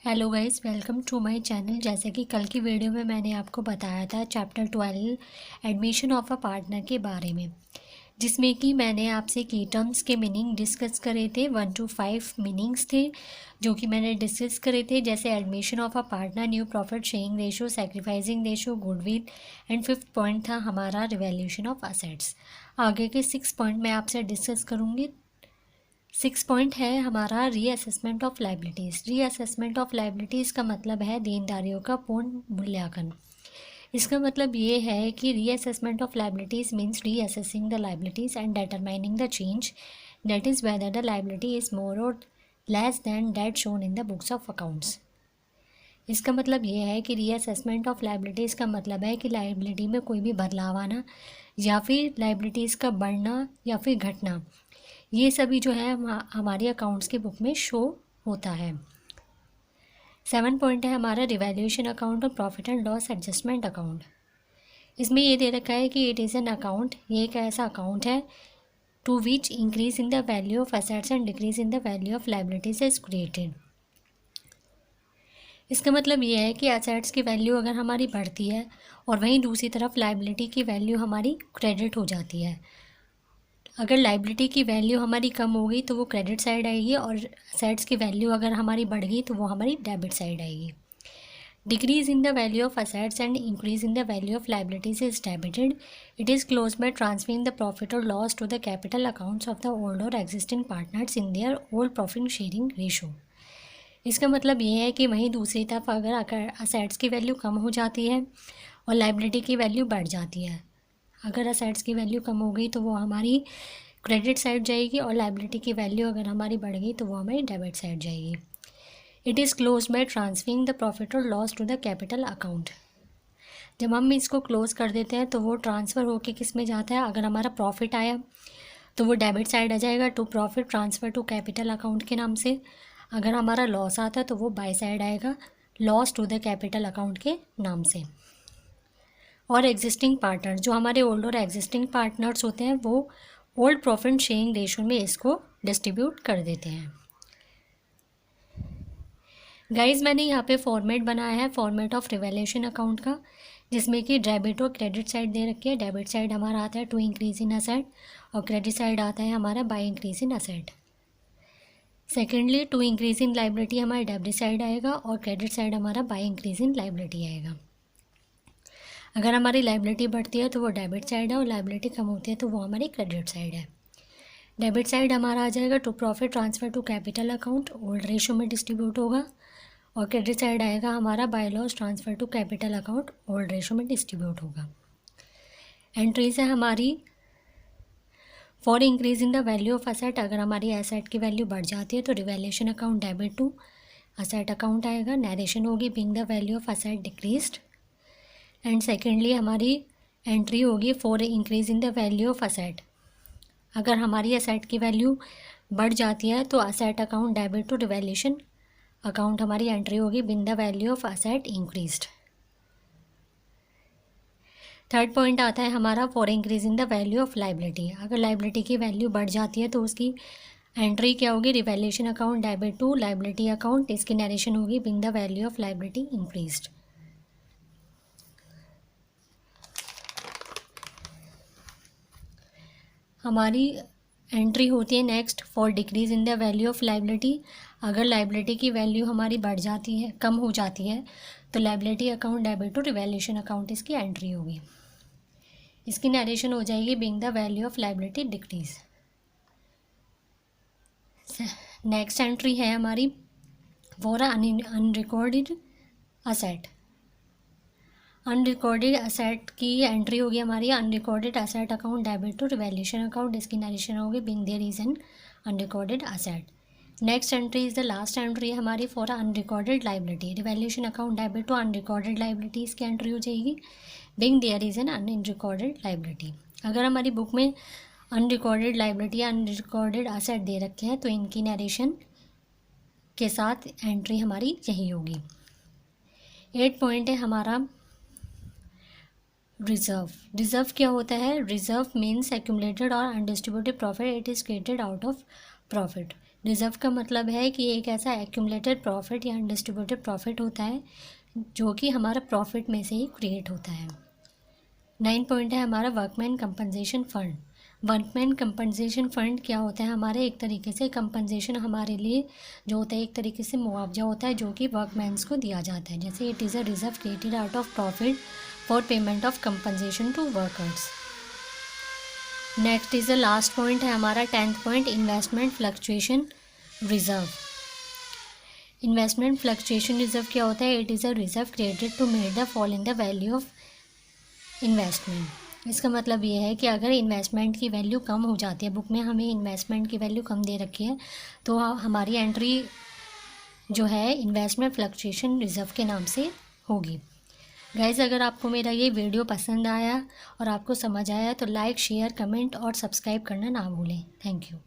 Hello guys, welcome to my channel. जैसे कि कल की वीडियो में मैंने आपको बताया था chapter 12 admission of a partner के बारे में, जिसमें कि मैंने आपसे की टर्म्स के मीनिंग डिस्कस करे थे। 1 to 5 मीनिंग्स थे जो कि मैंने डिस्कस करे थे, जैसे admission of a partner, new profit sharing ratio, sacrificing ratio, goodwill and 5th point था हमारा रिवैल्यूएशन ऑफ असेट्स। आगे के 6 पॉइंट मैं आपसे डिस्कस करूँगी। 6 पॉइंट है हमारा reassessment of liabilities. Reassessment of liabilities का मतलब है देनदारियों का पूर्ण मूल्यांकन। इसका मतलब ये है कि reassessment of liabilities means reassessing the liabilities and determining the change, that is whether the liability is more or less than that shown in the books of accounts. इसका मतलब ये है कि रीअसेसमेंट ऑफ लाइबिलिटीज़ का मतलब है कि liability में कोई भी बदलाव आना या फिर लाइबिलिटीज़ का बढ़ना या फिर घटना, ये सभी जो है हमारी अकाउंट्स की बुक में शो होता है। 7 पॉइंट है हमारा रिवैल्यूएशन अकाउंट और profit and loss adjustment account. इसमें ये दे रखा है कि इट इज़ एन अकाउंट, ये एक ऐसा अकाउंट है to which increase in the value of assets and decrease in the value of liabilities is created. इसका मतलब ये है कि एसेट्स की वैल्यू अगर हमारी बढ़ती है और वहीं दूसरी तरफ लाइबिलिटी की वैल्यू हमारी क्रेडिट हो जाती है। अगर लाइबिलिटी की वैल्यू हमारी कम हो गई तो वो क्रेडिट साइड आएगी, और असेट्स की वैल्यू अगर हमारी बढ़ गई तो वो हमारी डेबिट साइड आएगी। Decrease in the value of assets and increase in the value of liabilities is debited. It is close by transferring the profit or loss to the capital accounts of the old or existing partners in their old profit sharing ratio. इसका मतलब ये है कि वहीं दूसरी तरफ अगर assets की वैल्यू कम हो जाती है और लाइबिलिटी की वैल्यू बढ़ जाती है, अगर असेट्स की वैल्यू कम हो गई तो वो हमारी क्रेडिट साइड जाएगी, और लाइबिलिटी की वैल्यू अगर हमारी बढ़ गई तो वो हमारी डेबिट साइड जाएगी। It is close by transferring the profit or loss to the capital account. जब हम इसको क्लोज कर देते हैं तो वो ट्रांसफ़र होके किस में जाता है, अगर हमारा प्रॉफिट आया तो वो डेबिट साइड आ जाएगा to profit transfer to capital account के नाम से। अगर हमारा लॉस आता है तो वो बाय साइड आएगा loss to the capital account के नाम से। और एग्जिस्टिंग पार्टनर, जो हमारे ओल्ड और एग्जिस्टिंग पार्टनर्स होते हैं, वो ओल्ड प्रॉफिट शेयरिंग रेशो में इसको डिस्ट्रीब्यूट कर देते हैं। गाइस, मैंने यहाँ पे फॉर्मेट बनाया है, फॉर्मेट ऑफ रिवैल्यूएशन अकाउंट का, जिसमें कि डेबिट और क्रेडिट साइड दे रखी है। डेबिट साइड हमारा आता है टू इंक्रीज इन असेट, और क्रेडिट साइड आता है हमारा by increase in asset. Secondly, to increase in liability हमारा डेबिट साइड आएगा, और क्रेडिट साइड हमारा बाय इंक्रीज इन लाइबिलिटी आएगा। अगर हमारी लाइबिलिटी बढ़ती है तो वो डेबिट साइड है, और लाइबिलिटी कम होती है तो वो हमारी क्रेडिट साइड है। डेबिट साइड हमारा आ जाएगा to profit transfer to capital account, old ratio में डिस्ट्रीब्यूट होगा, और क्रेडिट साइड आएगा हमारा by loss transfer to capital account, old ratio में डिस्ट्रीब्यूट होगा। एंट्रीज है हमारी for increase in the value of asset. अगर हमारी एसेट की वैल्यू बढ़ जाती है तो revaluation account debit to asset account आएगा। नरेशन होगी being the value of asset decreased. And secondly हमारी एंट्री होगी for increase in the value of asset. अगर हमारी असेट की वैल्यू बढ़ जाती है तो asset account debit to revaluation account हमारी एंट्री होगी being the value of asset increased. Third point आता है हमारा for increase in the value of liability. अगर लाइबिलिटी की वैल्यू बढ़ जाती है तो उसकी एंट्री क्या होगी, revaluation account debit to liability account. इसकी नरेशन होगी being the value of liability increased. हमारी एंट्री होती है next for decrease in the value of liability. अगर लाइबिलिटी की वैल्यू हमारी बढ़ जाती है, कम हो जाती है, तो liability account debit to revaluation account इसकी एंट्री होगी। इसकी नरेशन हो जाएगी being the value of liability decrease. Next entry है हमारी for unrecorded asset. Unrecorded asset की एंट्री होगी हमारी unrecorded asset account debit to revaluation account. इसकी नरेशन होगी being there is an unrecorded asset. Next entry is the last entry हमारी for unrecorded liability. Revaluation account debit to unrecorded liability इसकी entry हो जाएगी being there is an unrecorded liability. अगर हमारी book में unrecorded liability या unrecorded asset दे रखे हैं तो इनकी नरेशन के साथ एंट्री हमारी यही होगी। 8 पॉइंट है हमारा रिजर्व। रिजर्व क्या होता है? रिजर्व मीन्स एक्यूमुलेटेड और undistributed profit, it is created out of profit. Reserve का मतलब है कि एक ऐसा एक्यूमुलेटेड प्रॉफिट या अनडिस्ट्रीब्यूटेड प्रॉफिट होता है जो कि हमारा प्रॉफिट में से ही क्रिएट होता है। 9 पॉइंट है हमारा workman compensation fund. Workman compensation fund क्या होता है? हमारे एक तरीके से कंपनसेशन हमारे लिए जो होता है, एक तरीके से मुआवजा होता है जो कि वर्कमैन्स को दिया जाता है। जैसे it is a reserve created out of profit for payment of compensation to workers. Next is the last point है हमारा 10th point, investment fluctuation reserve. Investment fluctuation reserve क्या होता है? It is a reserve created to meet the fall in the value of investment. इसका मतलब ये है कि अगर इन्वेस्टमेंट की वैल्यू कम हो जाती है, बुक में हमें इन्वेस्टमेंट की वैल्यू कम दे रखी है, तो हमारी एंट्री जो है इन्वेस्टमेंट फ्लक्चुएशन रिजर्व के नाम से होगी। गाइज़, अगर आपको मेरा ये वीडियो पसंद आया और आपको समझ आया तो लाइक, शेयर, कमेंट और सब्सक्राइब करना ना भूलें। Thank you.